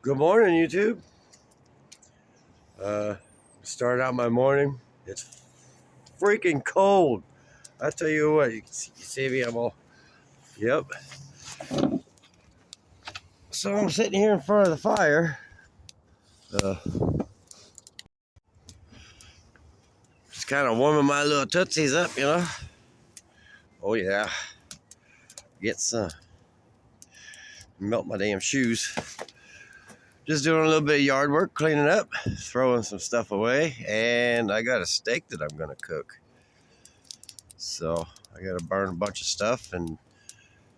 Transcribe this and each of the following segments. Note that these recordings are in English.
Good morning, YouTube. Started out my morning. It's freaking cold. I tell you what, you see me, I'm all, yep. So I'm sitting here in front of the fire. Just kind of warming my little tootsies up, you know. Oh yeah, get some. Melt my damn shoes. Just doing a little bit of yard work, cleaning up, throwing some stuff away, and I got a steak that I'm gonna cook. So I gotta burn a bunch of stuff, and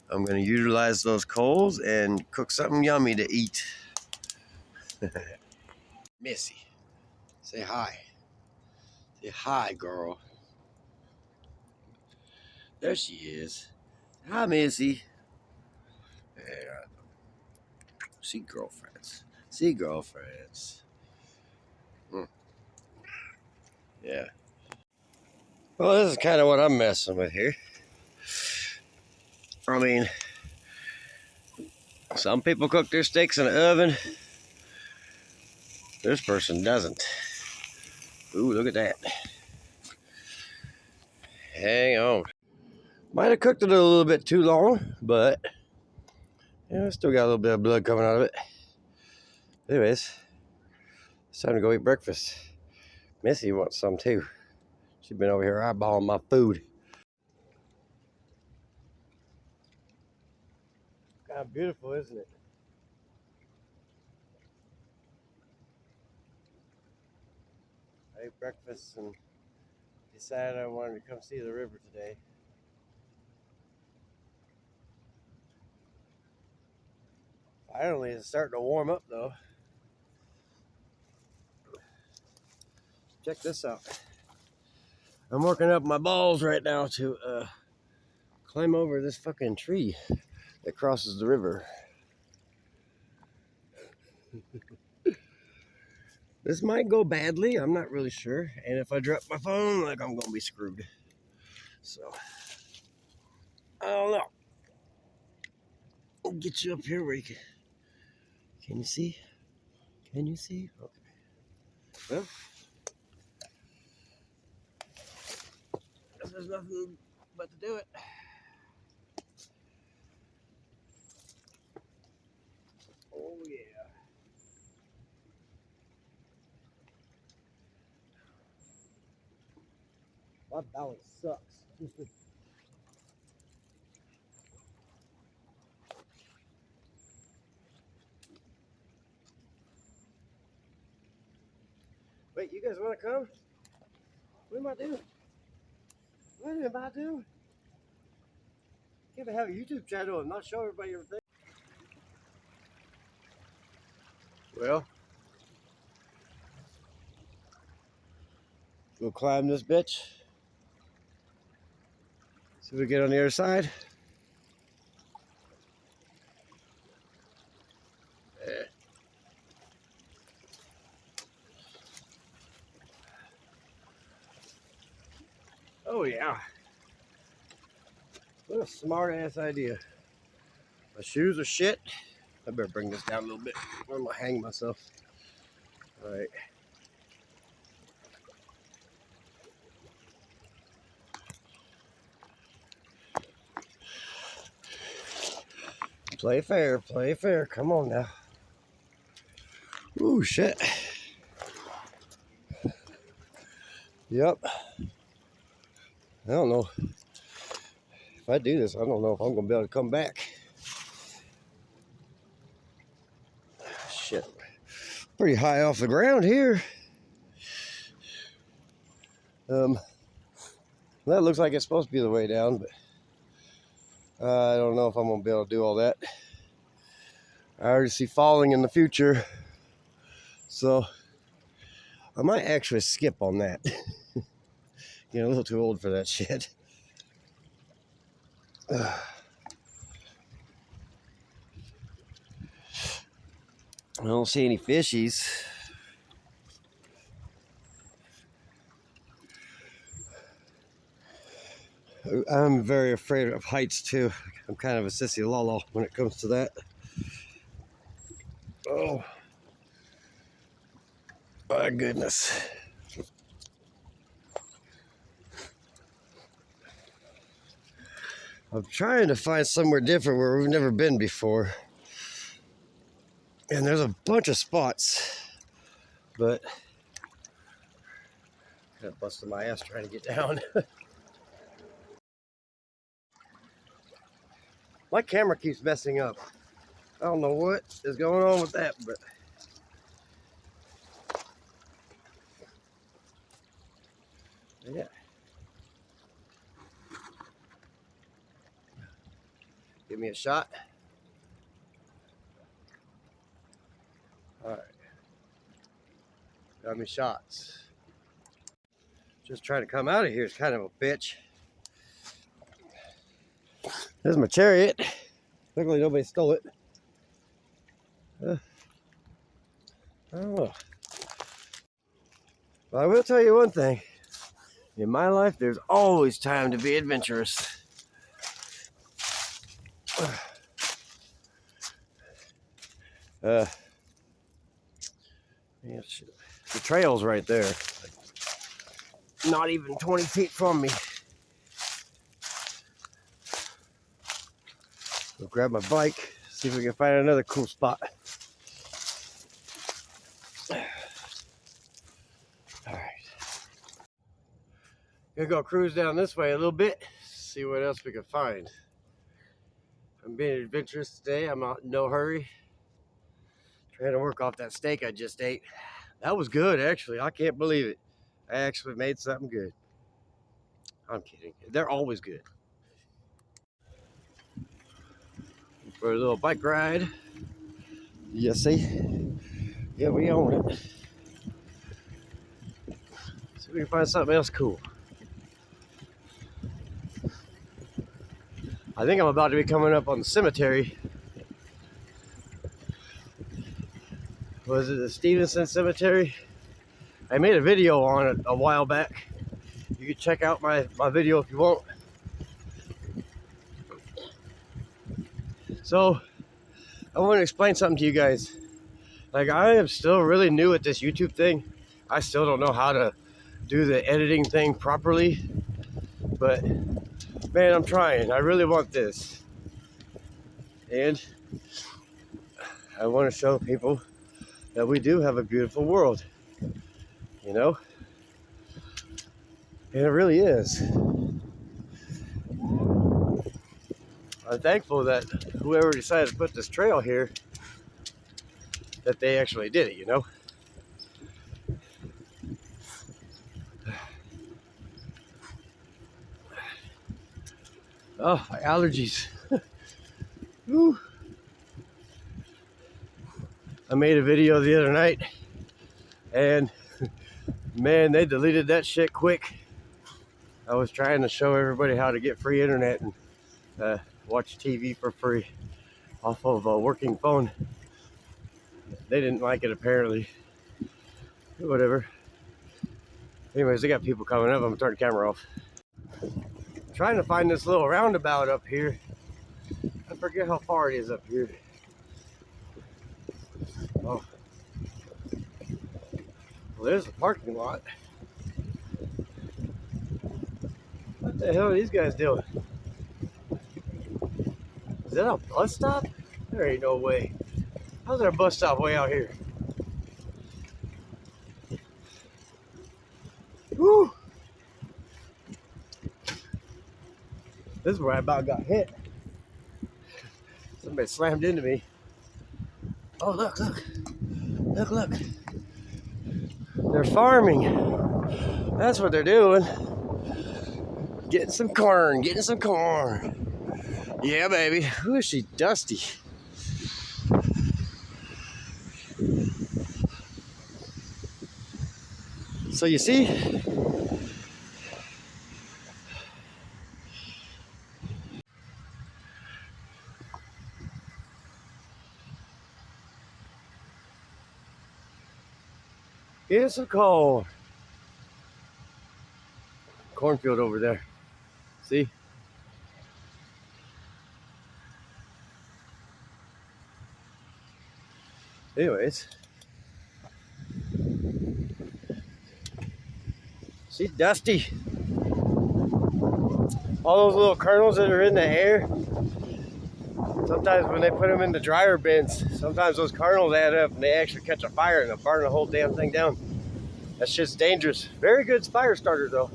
I'm gonna utilize those coals and cook something yummy to eat. Missy, say hi. Say hi, girl. There she is. Hi, Missy. Yeah. See girlfriends. See girlfriends. Yeah. Well, this is kind of what I'm messing with here. I mean, some people cook their steaks in the oven. This person doesn't. Ooh, look at that. Hang on. Might have cooked it a little bit too long, but yeah, I still got a little bit of blood coming out of it. Anyways, it's time to go eat breakfast. Missy wants some too. She's been over here eyeballing my food. Kind of beautiful, isn't it? I ate breakfast and decided I wanted to come see the river today. Finally, it's starting to warm up though. Check this out. I'm working up my balls right now to climb over this fucking tree that crosses the river. This might go badly, I'm not really sure. And if I drop my phone, like, I'm gonna be screwed. So, I don't know. I'll get you up here where you can you see? Can you see? Okay. Well, there's nothing but to do it. Oh yeah. My balance sucks. Wait, you guys want to come? What am I doing? What am I doing? Can't have a YouTube channel and not show everybody everything. Well, we'll climb this bitch. See if we get on the other side. Oh yeah. What a smart ass idea. My shoes are shit. I better bring this down a little bit. Where am I hang myself? Alright. Play fair, play fair. Come on now. Ooh, shit. Yep. I don't know. If I do this, I don't know if I'm going to be able to come back. Shit. Pretty high off the ground here. That looks like it's supposed to be the way down, but I don't know if I'm going to be able to do all that. I already see falling in the future, so I might actually skip on that. Getting a little too old for that shit. I don't see any fishies. I'm very afraid of heights too. I'm kind of a sissy lolo when it comes to that. Oh, My goodness. I'm trying to find somewhere different where we've never been before. And there's a bunch of spots, but kind of busted my ass trying to get down. My camera keeps messing up. I don't know what is going on with that, but yeah. Give me a shot. All right. Got me shots. Just trying to come out of here is kind of a bitch. There's my chariot. Luckily nobody stole it. I don't know. But I will tell you one thing. In my life, there's always time to be adventurous. Man, shit. The trail's right there. Not even 20 feet from me. We'll grab my bike, see if we can find another cool spot. All right. Gonna go cruise down this way a little bit, see what else we can find. I'm being adventurous today. I'm not in no hurry. Trying to work off that steak I just ate. That was good, actually. I can't believe it. I actually made something good. I'm kidding. They're always good. For a little bike ride. You see? Yeah, we own it. See if we can find something else cool. I think I'm about to be coming up on the cemetery. Was it the Stevenson Cemetery? I made a video on it a while back. You can check out my video if you want. So, I want to explain something to you guys. Like, I am still really new at this YouTube thing. I still don't know how to do the editing thing properly. But, man, I'm trying. I really want this. And I want to show people that we do have a beautiful world. You know? And it really is. I'm thankful that whoever decided to put this trail here, that they actually did it, you know? Oh, my allergies. Whew. I made a video the other night, and man, they deleted that shit quick. I was trying to show everybody how to get free internet and watch TV for free off of a working phone. They didn't like it, apparently. Whatever. Anyways, they got people coming up. I'm gonna turn the camera off. I'm trying to find this little roundabout up here. I forget how far it is up here. Oh. Well, there's the parking lot. What the hell are these guys doing? Is that a bus stop? There ain't no way. How's there a bus stop way out here? Woo! This is where I about got hit. Somebody slammed into me. Oh, look, look. Look, look. They're farming. That's what they're doing. Getting some corn, getting some corn. Yeah, baby. Ooh, is she dusty. So you see, here's some corn. Cornfield over there. See? Anyways, See, Dusty. All those little kernels that are in the air. Sometimes when they put them in the dryer bins, sometimes those kernels add up and they actually catch a fire and they'll burn the whole damn thing down. That shit's dangerous. Very good fire starter though.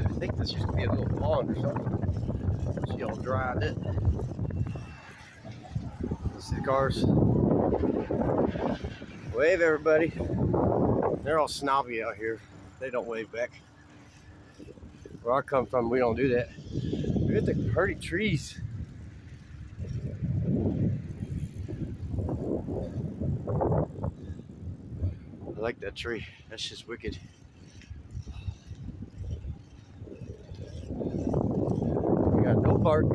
I think this used to be a little pond or something. See all dry in it. See the cars. Wave everybody. They're all snobby out here. They don't wave back. Where I come from, we don't do that. Look at the pretty trees. I like that tree. That's just wicked. We got no bark.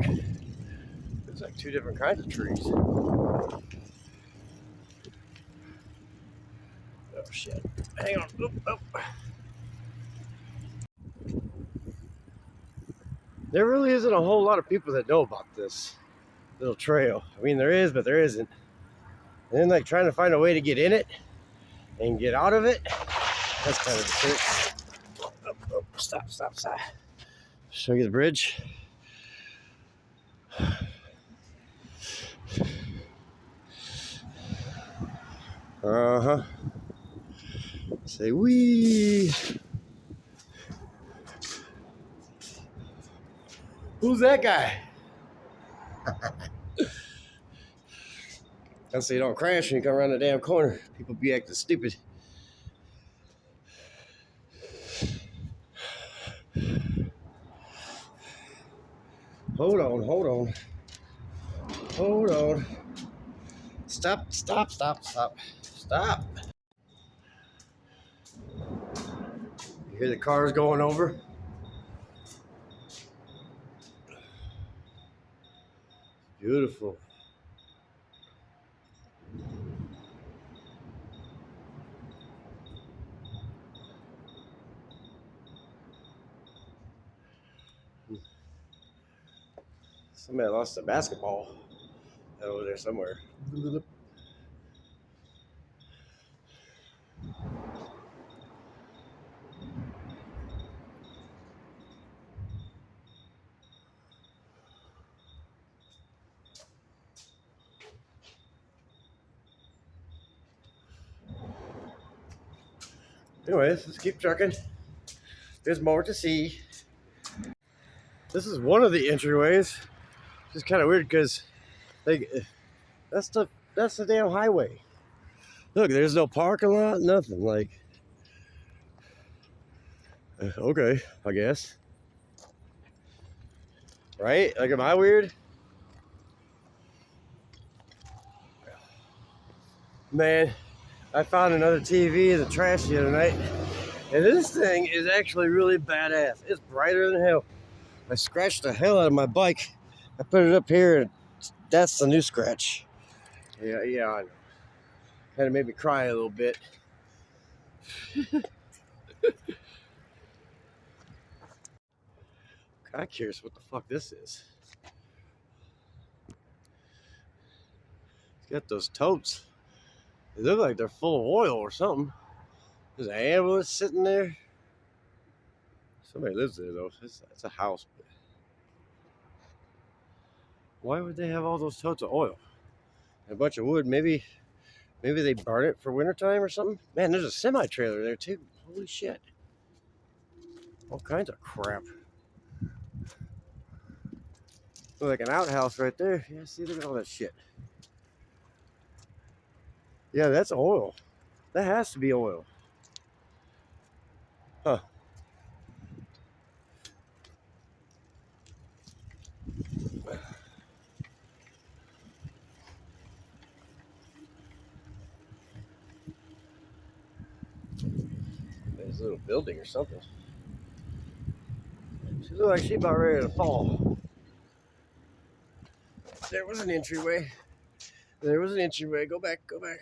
There's like two different kinds of trees. Oh shit. Hang on. Oop, oop. There really isn't a whole lot of people that know about this little trail. I mean, there is, but there isn't. And then like trying to find a way to get in it and get out of it. That's kind of the trick. Oh, oh, stop, stop, stop. Show you the bridge. Uh-huh. Say wee. Who's that guy? That's so you don't crash when you come around the damn corner. People be acting stupid. Hold on, hold on. Hold on. Stop, stop, stop, stop. Stop. You hear the cars going over? Beautiful. Somebody lost a basketball over there somewhere. Anyways, let's keep trucking. There's more to see. This is one of the entryways. It's kind of weird because like that's the damn highway. Look, there's no parking lot, nothing. Like, okay, I guess. Right? Like, am I weird? Man, I found another TV in the trash the other night, and this thing is actually really badass. It's brighter than hell. I scratched the hell out of my bike. I put it up here, and that's the new scratch. Yeah, I know. Kind of made me cry a little bit. I'm curious what the fuck this is. It's got those totes. They look like they're full of oil or something. There's an ambulance sitting there. Somebody lives there though. It's a house. Why would they have all those totes of oil? And a bunch of wood. Maybe they burn it for wintertime or something. Man, there's a semi-trailer there too. Holy shit. All kinds of crap. Look like an outhouse right there. Yeah, see, look at all that shit. Yeah, that's oil. That has to be oil. Huh. There's a little building or something. She looks like she's about ready to fall. There was an entryway. There was an entryway. Go back, go back.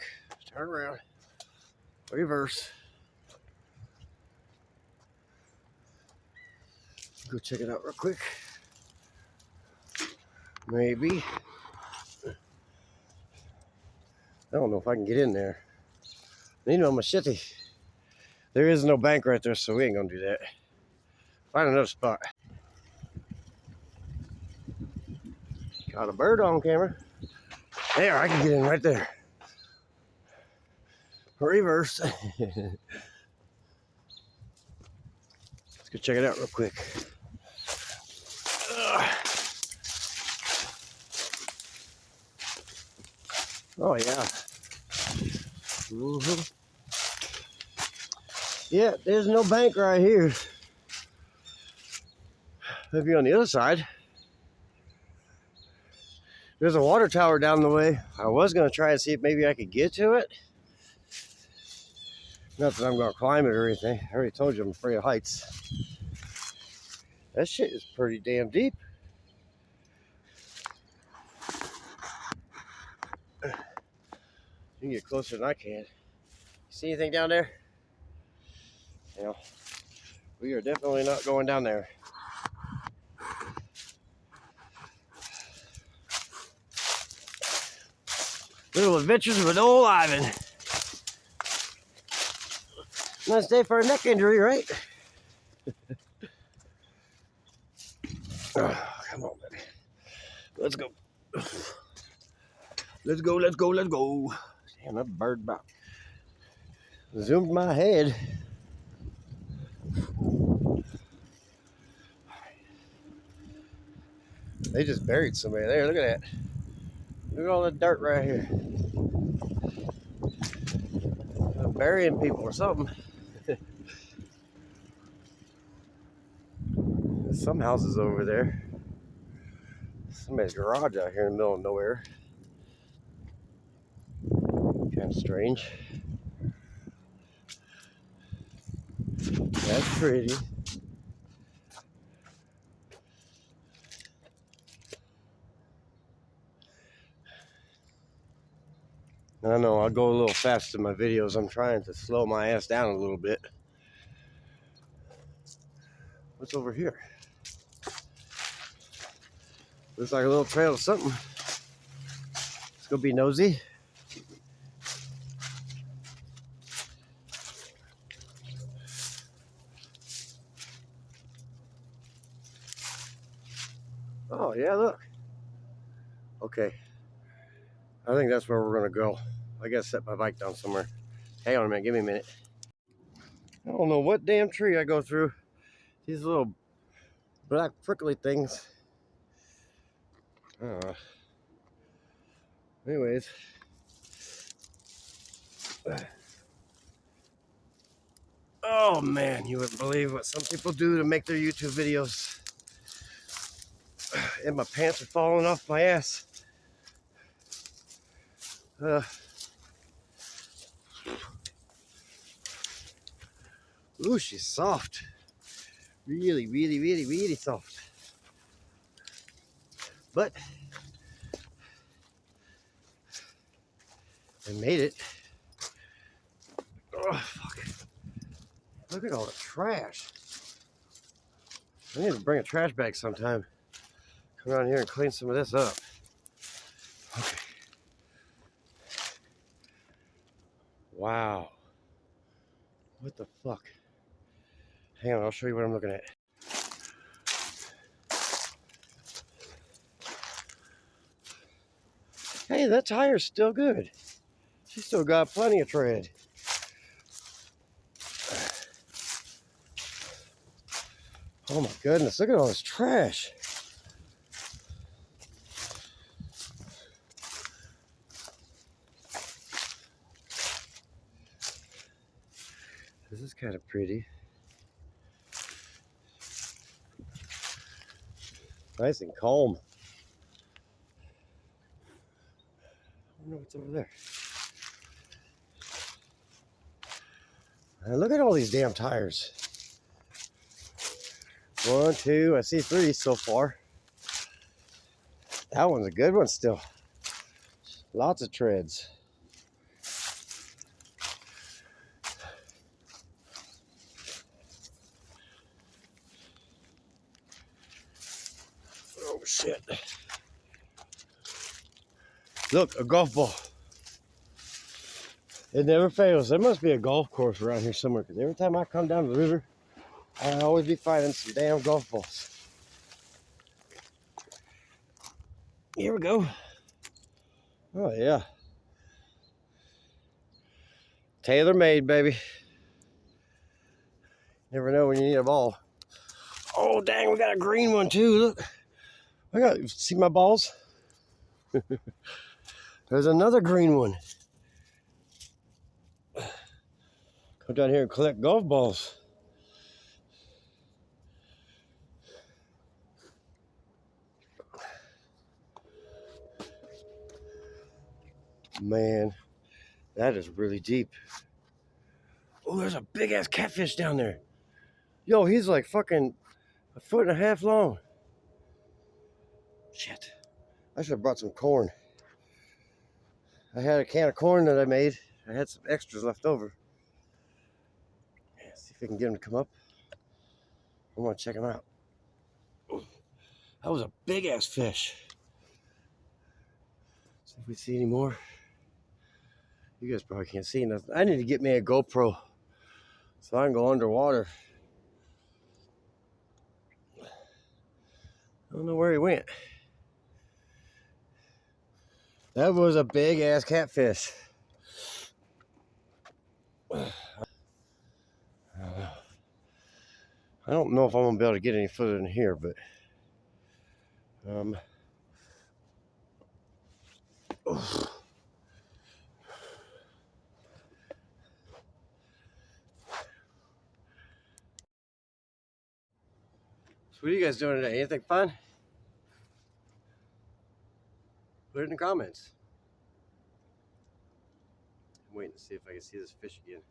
Turn around. Reverse. Go check it out real quick. Maybe. I don't know if I can get in there. Need no machete. There is no bank right there, so we ain't gonna do that. Find another spot. Got a bird on camera. There, I can get in right there. Reverse. Let's go check it out real quick. Oh yeah. Yeah, there's no bank right here. Maybe on the other side. There's a water tower down the way. I was gonna try and see if maybe I could get to it. Not that I'm gonna climb it or anything. I already told you I'm afraid of heights. That shit is pretty damn deep. You can get closer than I can. You see anything down there? You know, we are definitely not going down there. Little adventures with old Ivan. Nice day for a neck injury, right? Oh, come on, baby. Let's go. Let's go, let's go, let's go. Damn, that bird about zoomed my head. They just buried somebody there. Look at that. Look at all the dirt right here. They're burying people or something. There's some houses over there. Somebody's garage out here in the middle of nowhere. Kind of strange. That's pretty. I know I'll go a little fast in my videos. I'm trying to slow my ass down a little bit. What's over here? Looks like a little trail of something. Let's go be nosy. Oh yeah, look. Okay. I think that's where we're gonna go. I gotta set my bike down somewhere. Hang on a minute, give me a minute. I don't know what damn tree I go through. These little black prickly things. Anyways. Oh man, you wouldn't believe what some people do to make their YouTube videos. And my pants are falling off my ass. Ooh, she's soft. Really, really, really, really soft. But I made it. Oh, fuck. Look at all the trash. I need to bring a trash bag sometime. Come around here and clean some of this up. Okay. Wow. What the fuck? Hang on, I'll show you what I'm looking at. Hey, that tire's still good. She still got plenty of tread. Oh my goodness, look at all this trash. This is kind of pretty. Nice and calm. I don't know what's over there. And look at all these damn tires. 1, 2, I see 3 so far. That one's a good one still. Lots of treads. Oh shit. Look, a golf ball. It never fails. There must be a golf course around here somewhere, because every time I come down to the river, I always be finding some damn golf balls. Here we go. Oh, yeah. Tailor made, baby. Never know when you need a ball. Oh, dang, we got a green one, too. Look. See my balls? There's another green one. Come down here and collect golf balls. Man, that is really deep. Oh, there's a big ass catfish down there. Yo, he's like fucking 1.5 feet long. Shit. I should have brought some corn. I had a can of corn that I made. I had some extras left over. See if I can get him to come up. I want to check him out. That was a big ass fish. See if we see any more. You guys probably can't see nothing. I need to get me a GoPro so I can go underwater. I don't know where he went. That was a big ass catfish. I don't know if I'm gonna be able to get any further in here, but So what are you guys doing today? Anything fun? Put it in the comments. I'm waiting to see if I can see this fish again.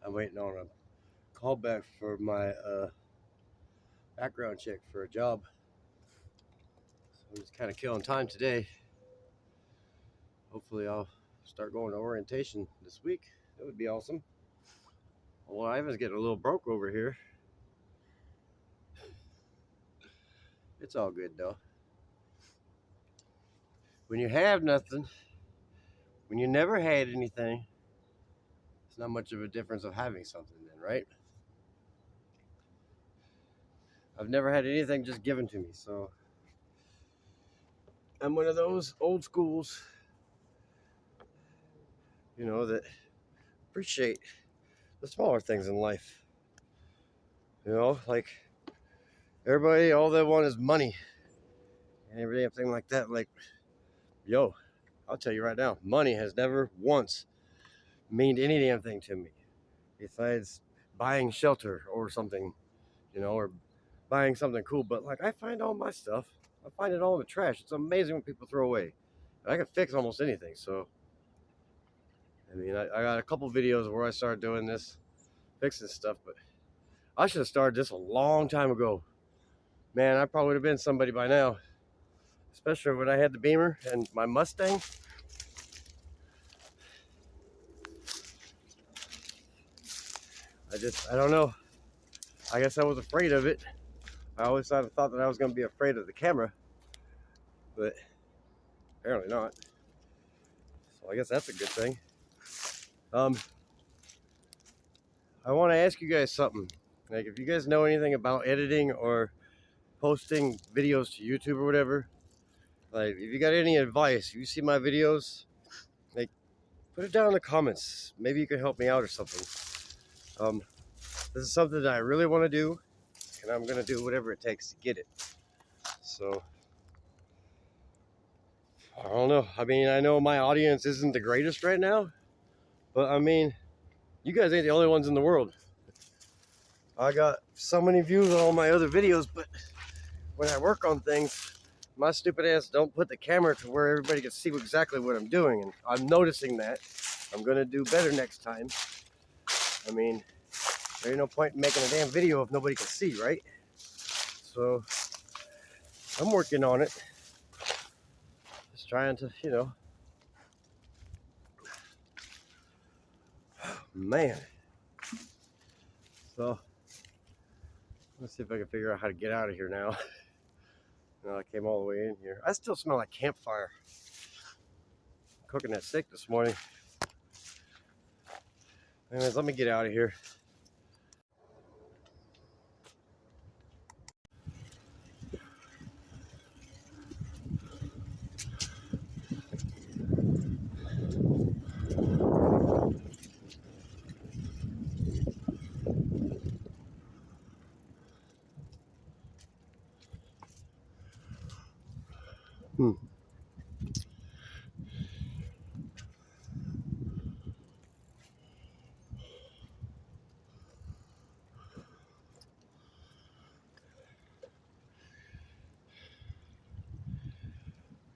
I'm waiting on a call back for my background check for a job. So I'm just kind of killing time today. Hopefully I'll start going to orientation this week. That would be awesome. Well, Ivan's getting a little broke over here. It's all good though. When you have nothing, when you never had anything, it's not much of a difference of having something then, right? I've never had anything just given to me, so I'm one of those old schools, you know, that appreciate the smaller things in life. You know, like everybody, all they want is money and every damn thing like that. Like, yo, I'll tell you right now, money has never once meant any damn thing to me besides buying shelter or something, you know, or buying something cool. But like, I find all my stuff, I find it all in the trash. It's amazing what people throw away. I can fix almost anything. So, I mean, I got a couple videos where I started doing this, fixing stuff, but I should have started this a long time ago. Man, I probably would have been somebody by now, especially when I had the Beamer and my Mustang. I don't know. I guess I was afraid of it. I always thought that I was going to be afraid of the camera, but apparently not. So I guess that's a good thing. I want to ask you guys something. Like, if you guys know anything about editing or posting videos to YouTube or whatever, like, if you got any advice, if you see my videos, like, put it down in the comments. Maybe you can help me out or something. This is something that I really want to do, and I'm going to do whatever it takes to get it. So, I don't know. I mean, I know my audience isn't the greatest right now, but I mean, you guys ain't the only ones in the world. I got so many views on all my other videos, but when I work on things, my stupid ass don't put the camera to where everybody can see exactly what I'm doing, and I'm noticing that. I'm gonna do better next time. I mean, there ain't no point in making a damn video if nobody can see, right? So, I'm working on it. Just trying to, you know. Man. So, let's see if I can figure out how to get out of here now. I came all the way in here. I still smell like campfire. cooking that steak this morning. Anyways, let me get out of here.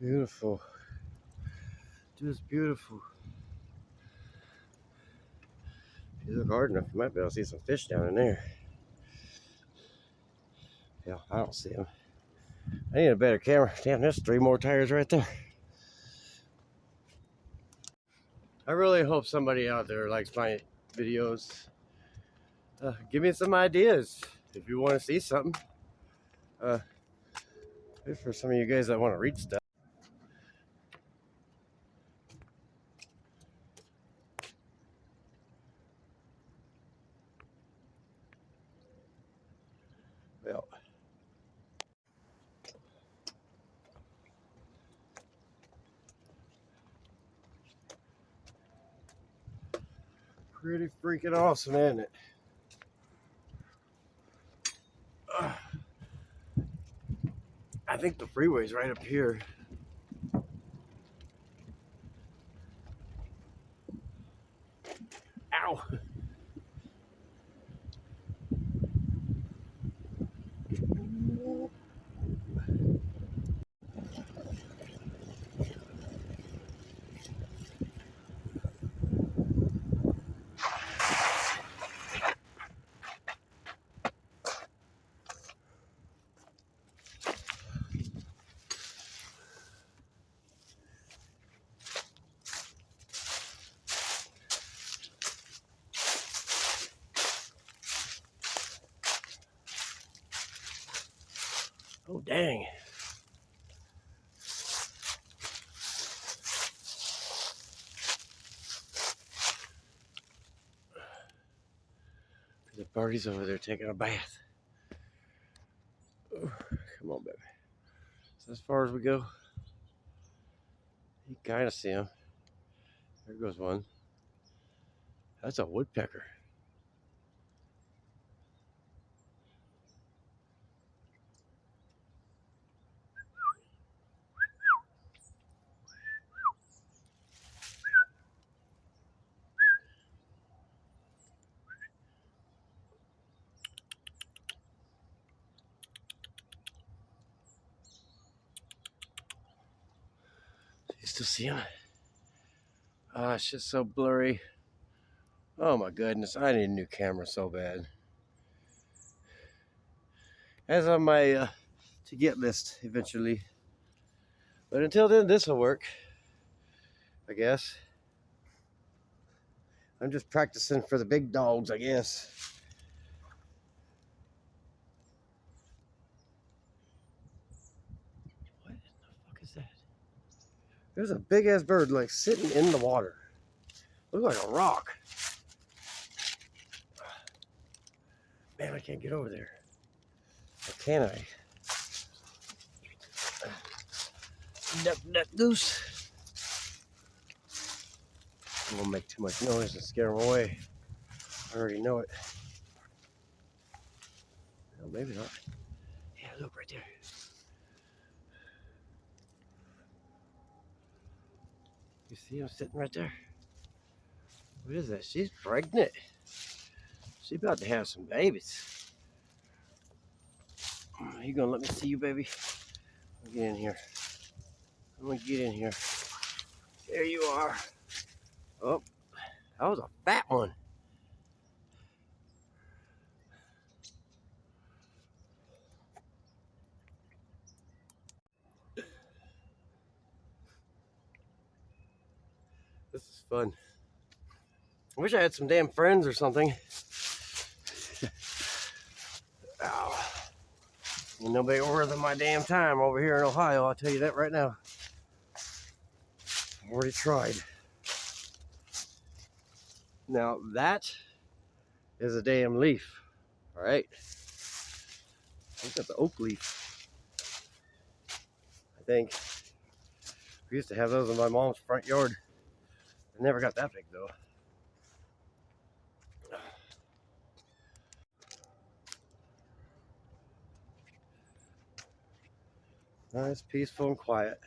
Beautiful. Just beautiful. If you look hard enough, you might be able to see some fish down in there. Yeah, I don't see them. I need a better camera. Damn, there's 3 more tires right there. I really hope somebody out there likes my videos. Give me some ideas if you want to see something. For some of you guys that want to read stuff. Well, pretty freaking awesome, isn't it? I think the freeway's right up here. Ow! Oh, dang. The party's over there taking a bath. Ooh, come on, baby. So as far as we go, you kind of see him. There goes one. That's a woodpecker. You still see him? Ah, it's just so blurry. Oh my goodness, I need a new camera so bad. As on my to get list eventually. But until then, this will work, I guess. I'm just practicing for the big dogs, I guess. What in the fuck is that? There's a big ass bird like sitting in the water. Looks like a rock. Man, I can't get over there. Or can I? Duck, duck, goose. I won't make too much noise and scare them away. I already know it. Well, maybe not. Yeah, look right there. You see him sitting right there? What is that? She's pregnant. She's about to have some babies. You gonna let me see you, baby? Get in here. I'm gonna get in here. There you are. Oh, that was a fat one. This is fun. I wish I had some damn friends or something. Ow. Ain't nobody worth my damn time over here in Ohio, I'll tell you that right now. Already tried. Now that is a damn leaf. All right. I think that's an oak leaf. I think. We used to have those in my mom's front yard. I never got that big though. Nice, peaceful, and quiet.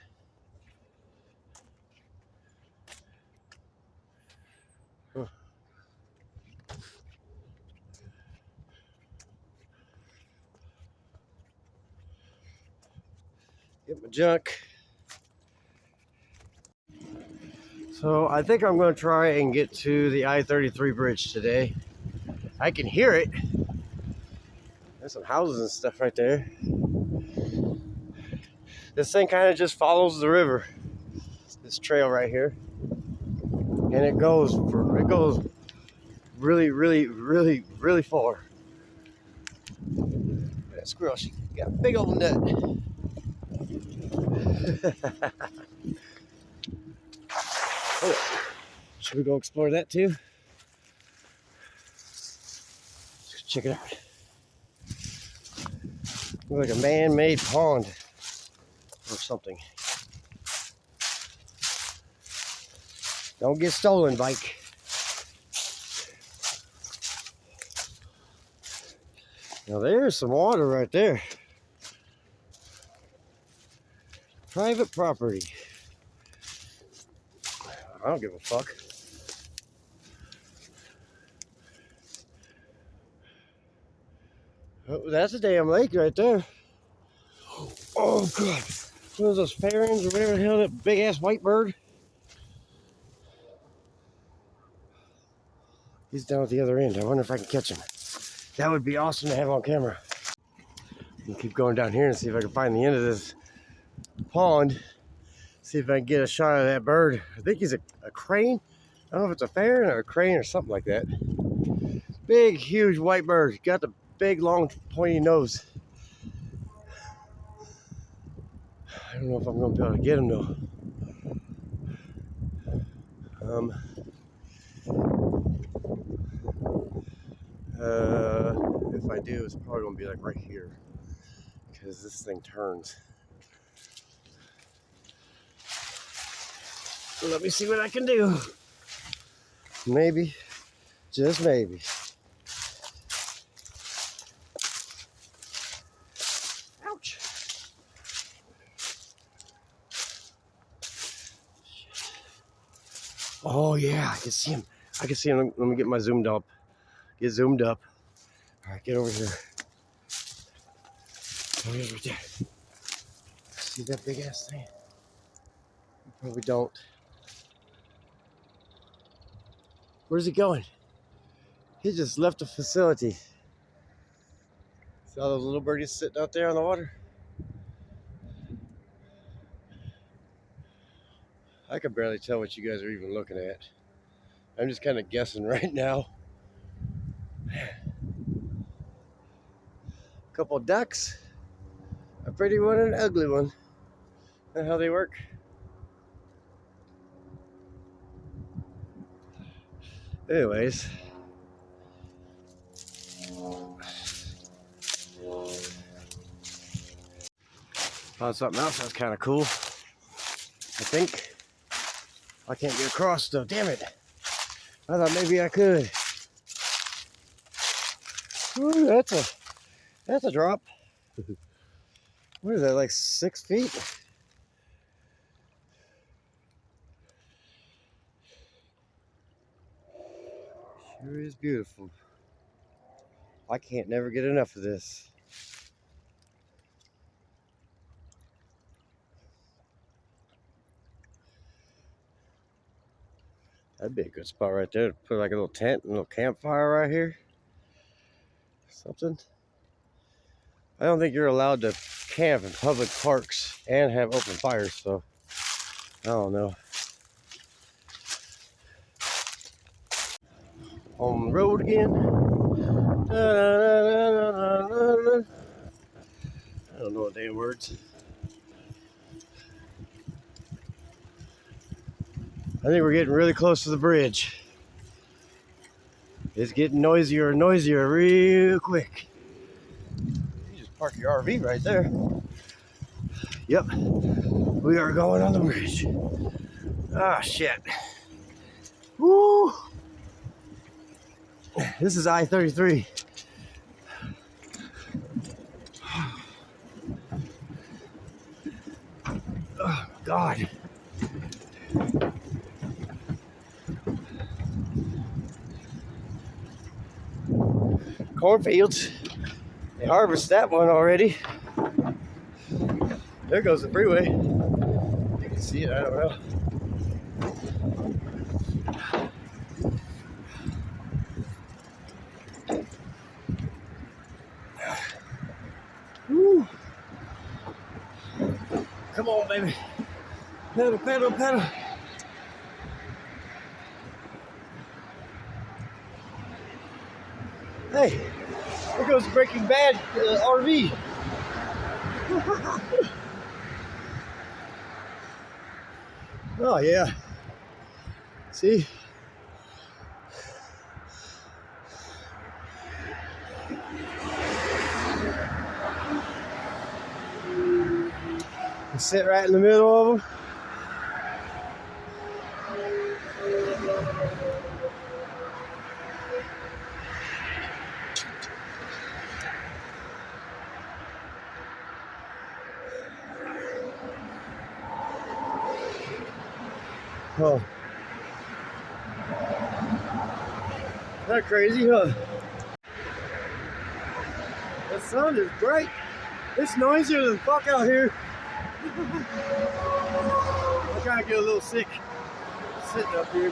Huh. Get my junk. So I think I'm going to try and get to the I-33 bridge today. I can hear it. There's some houses and stuff right there. This thing kind of just follows the river. This trail right here, and it goes really, really, really, really far. That squirrel, she got a big old nut. Oh, should we go explore that too? Let's check it out. Looks like a man-made pond or something. Don't get stolen, bike. Now there's some water right there. Private property. I don't give a fuck. Oh, that's a damn lake right there. Oh god. What are those herons or whatever the hell, that big ass white bird? He's down at the other end. I wonder if I can catch him. That would be awesome to have on camera. I'll keep going down here and see if I can find the end of this pond. See if I can get a shot of that bird. I think he's a crane. I don't know if it's a heron or a crane or something like that. Big, huge white bird. Got the big, long, pointy nose. I don't know if I'm going to be able to get him though. If I do, it's probably going to be like right here, because this thing turns. So let me see what I can do. Maybe, just maybe. Ouch. Oh yeah, I can see him. I can see him. Let me get my zoomed up. Get zoomed up. All right, get over here. Oh, he's right there. See that big ass thing? You probably don't. Where's he going? He just left the facility. See all those little birdies sitting out there on the water? I can barely tell what you guys are even looking at. I'm just kind of guessing right now. A couple ducks, a pretty one and an ugly one. That's how they work. Anyways. Found something else that's kind of cool. I think. I can't get across though, damn it. I thought maybe I could. Ooh, that's a drop. What is that, like 6 feet? Sure is beautiful. I can't never get enough of this. That'd be a good spot right there to put like a little tent, a little campfire right here. Something. I don't think you're allowed to camp in public parks and have open fires, so I don't know. On the road again. I don't know what damn words. I think we're getting really close to the bridge. It's getting noisier and noisier real quick. You just park your RV right there. Yep, we are going on the bridge. Ah, shit. Woo! This is I-33. Oh, God. Cornfields. They harvest that one already. There goes the freeway. You can see it, I don't know. Woo. Come on, baby. Pedal, pedal, pedal. Hey, there goes the Breaking Bad RV. Oh, yeah. See? You sit right in the middle of them. Oh. Isn't that crazy, huh? The sun is bright. It's noisier than fuck out here. I kind of get a little sick sitting up here.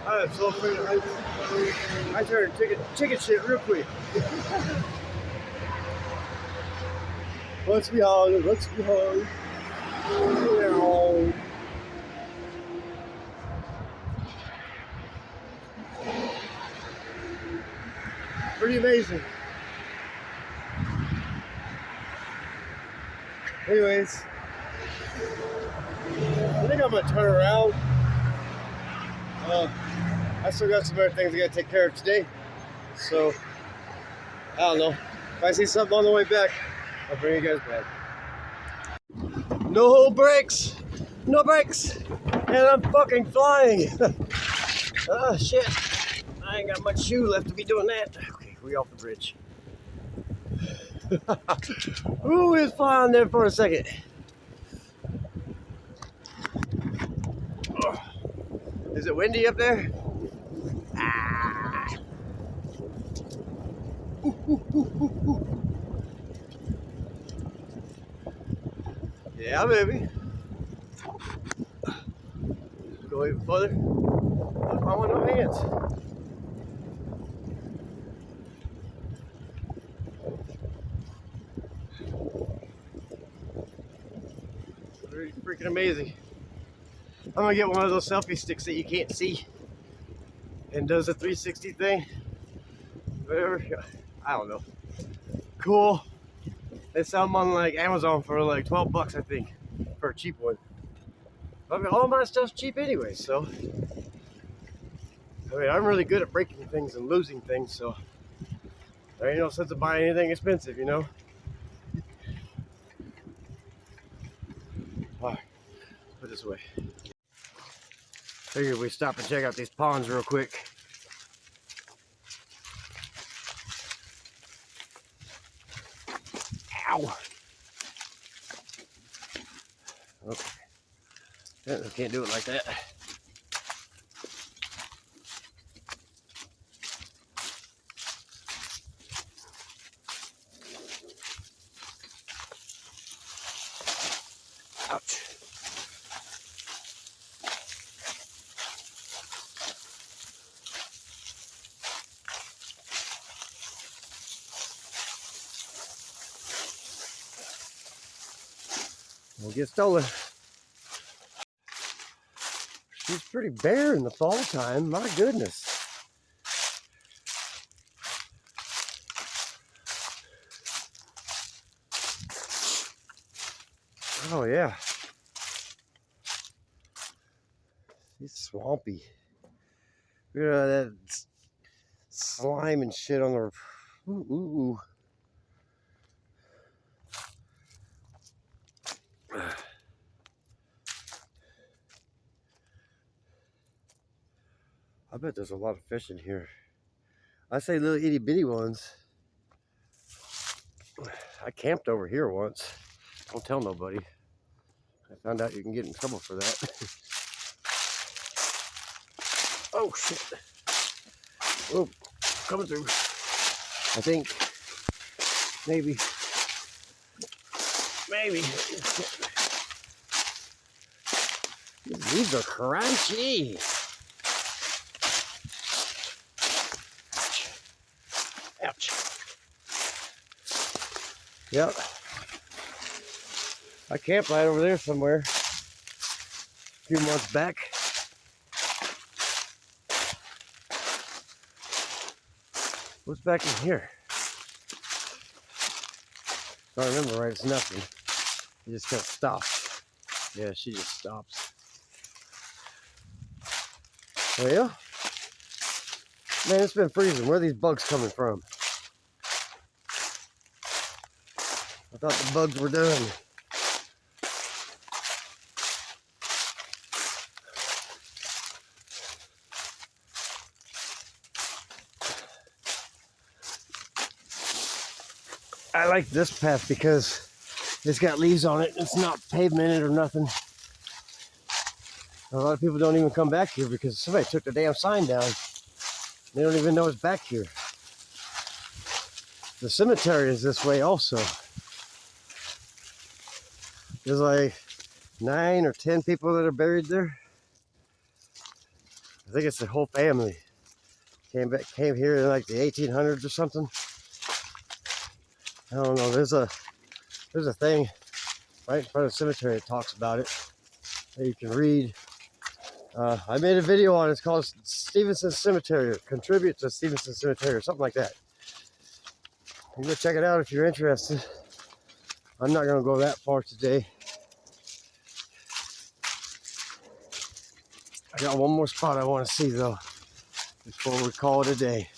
I am so afraid of heights. I turn chicken shit real quick. Let's be hard. Let's be hard. Pretty amazing. Anyways, I think I'm gonna turn around. I still got some other things I gotta take care of today. So, I don't know. If I see something on the way back, I'll bring you guys back. No brakes! No brakes! And I'm fucking flying! Oh shit. I ain't got much shoe left to be doing that. Okay, we off the bridge. Ooh, we was flying there for a second. Oh. Is it windy up there? Ah. Ooh, ooh, ooh, ooh, ooh. Yeah, baby. Go even further. I want no hands. Pretty freaking amazing. I'm gonna get one of those selfie sticks that you can't see and does a 360 thing. Whatever. I don't know. Cool. They sell them on like Amazon for like 12 bucks, I think, for a cheap one. I mean, all my stuff's cheap anyway, so. I mean, I'm really good at breaking things and losing things, so there ain't no sense of buying anything expensive, you know? All right, put this away. Figured we stop and check out these ponds real quick. Ow! Okay. Yeah, I can't do it like that. Ouch. We'll get stolen. She's pretty bare in the fall time, my goodness. Oh yeah. It's swampy. Look at all that slime and shit on the. Ooh. I bet there's a lot of fish in here. I say little itty bitty ones. I camped over here once. Don't tell nobody. I found out you can get in trouble for that. Oh shit. Oh, coming through. I think maybe. These are crunchy. Ouch. Yep. I camped right over there somewhere a few months back. What's back in here? If I remember right, it's nothing. It just kind of stops. Yeah, she just stops. Well, man, it's been freezing. Where are these bugs coming from? I thought the bugs were done. I like this path because it's got leaves on it. It's not pavemented or nothing. A lot of people don't even come back here because somebody took the damn sign down. They don't even know it's back here. The cemetery is this way also. There's like 9 or 10 people that are buried there. I think it's the whole family. Came here in like the 1800s or something. I don't know. There's a thing right in front of the cemetery that talks about it that you can read. I made a video on it. It's called Stevenson Cemetery. Contribute to Stevenson Cemetery or something like that. You go check it out if you're interested. I'm not gonna go that far today. I got one more spot I want to see though before we call it a day.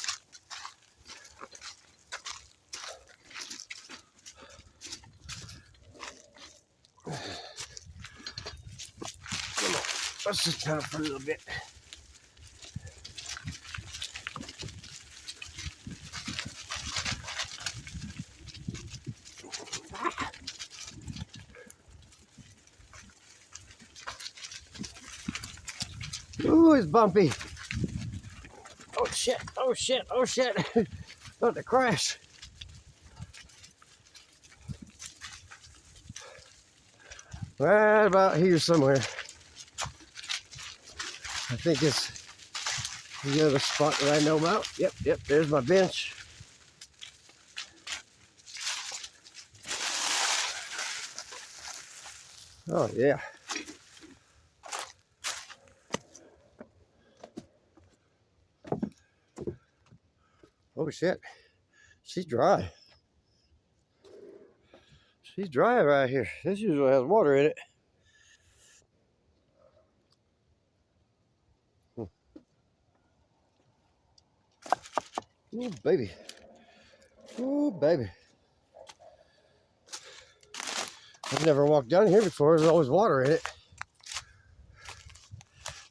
Come on, let's just pedal for a little bit. Ooh, it's bumpy. Oh shit, oh shit, oh shit. About to crash. Right about here somewhere. I think it's the other spot that I know about. Yep, there's my bench. Oh yeah. Oh shit. She's dry. She's dry right here. This usually has water in it. Ooh, baby. Ooh, baby. I've never walked down here before. There's always water in it.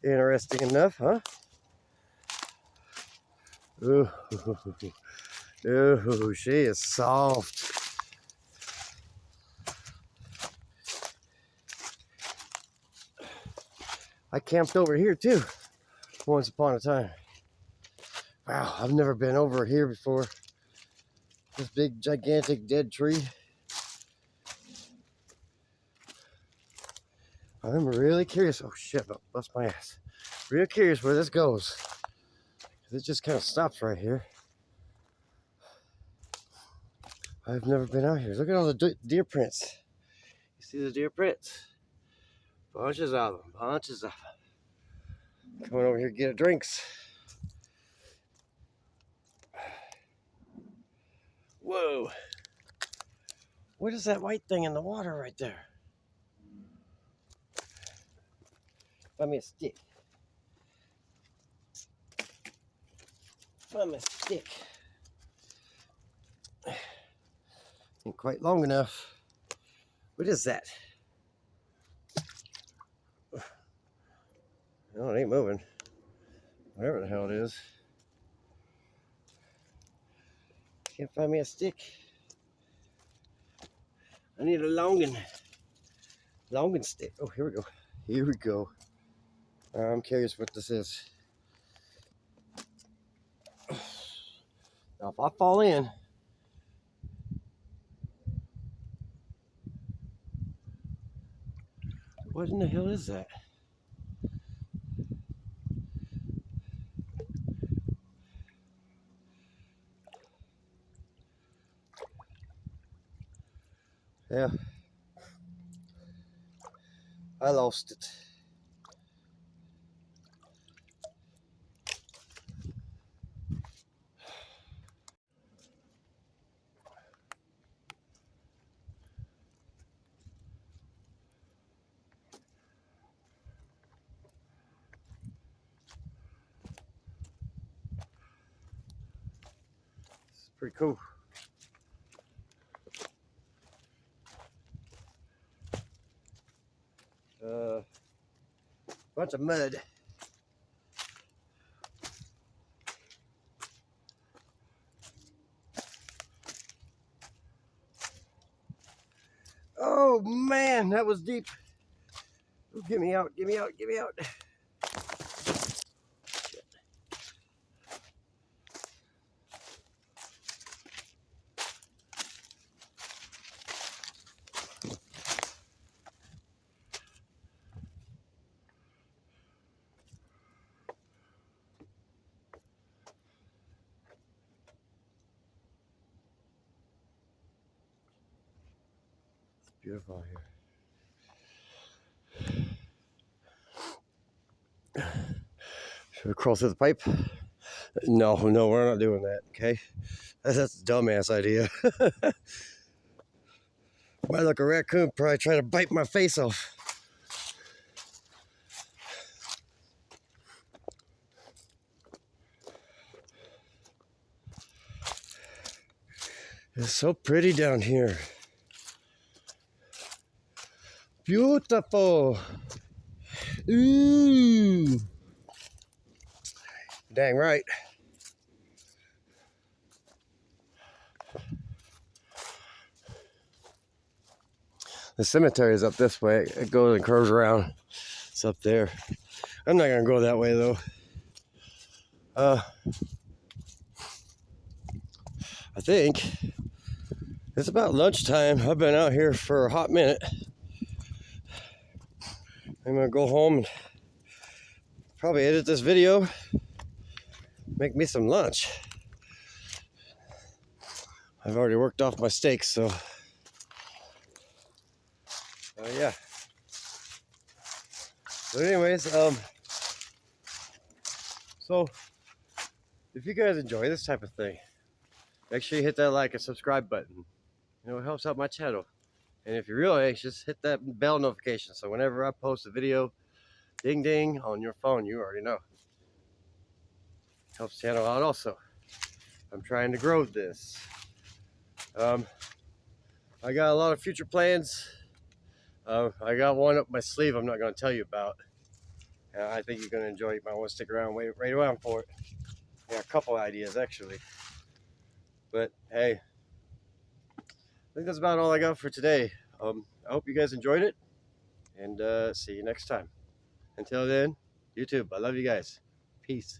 Interesting enough, huh? Ooh, ooh, she is soft. I camped over here too, once upon a time. Wow, I've never been over here before. This big, gigantic dead tree. I'm really curious. Oh shit, I'll bust my ass. Real curious where this goes. It just kind of stops right here. I've never been out here. Look at all the deer prints. You see the deer prints? Bunches of them, bunches of them. Coming over here to get drinks. Whoa. What is that white thing in the water right there? Find me a stick. find my stick. Ain't quite long enough. What is that? No, it ain't moving. Whatever the hell it is. Can't find me a stick. I need a longin stick. Oh, here we go. Here we go. I'm curious what this is. Now, if I fall in, what in the hell is that? Yeah, I lost it. It's pretty cool. Bunch of mud. Oh man, that was deep. Oh, get me out, get me out, get me out. Shit. It's beautiful out here. Should we crawl through the pipe? No, we're not doing that, okay? That's a dumbass idea. Might look a raccoon probably try to bite my face off. It's so pretty down here. Beautiful. Ooh. Dang right. The cemetery is up this way. It goes and curves around. It's up there. I'm not gonna go that way though. I think it's about lunchtime. I've been out here for a hot minute. I'm gonna go home and probably edit this video, make me some lunch. I've already worked off my steaks, so yeah. But anyways, so if you guys enjoy this type of thing, make sure you hit that like and subscribe button. You know, it helps out my channel. And if you're real anxious, hit that bell notification so whenever I post a video, ding ding on your phone, you already know. Helps the channel out also. I'm trying to grow this. I got a lot of future plans. I got one up my sleeve I'm not going to tell you about. I think you're going to enjoy it. You might want to stick around, wait around for it. Yeah, a couple ideas actually. But hey, I think that's about all I got for today. I hope you guys enjoyed it, and see you next time. Until then, YouTube, I love you guys. Peace.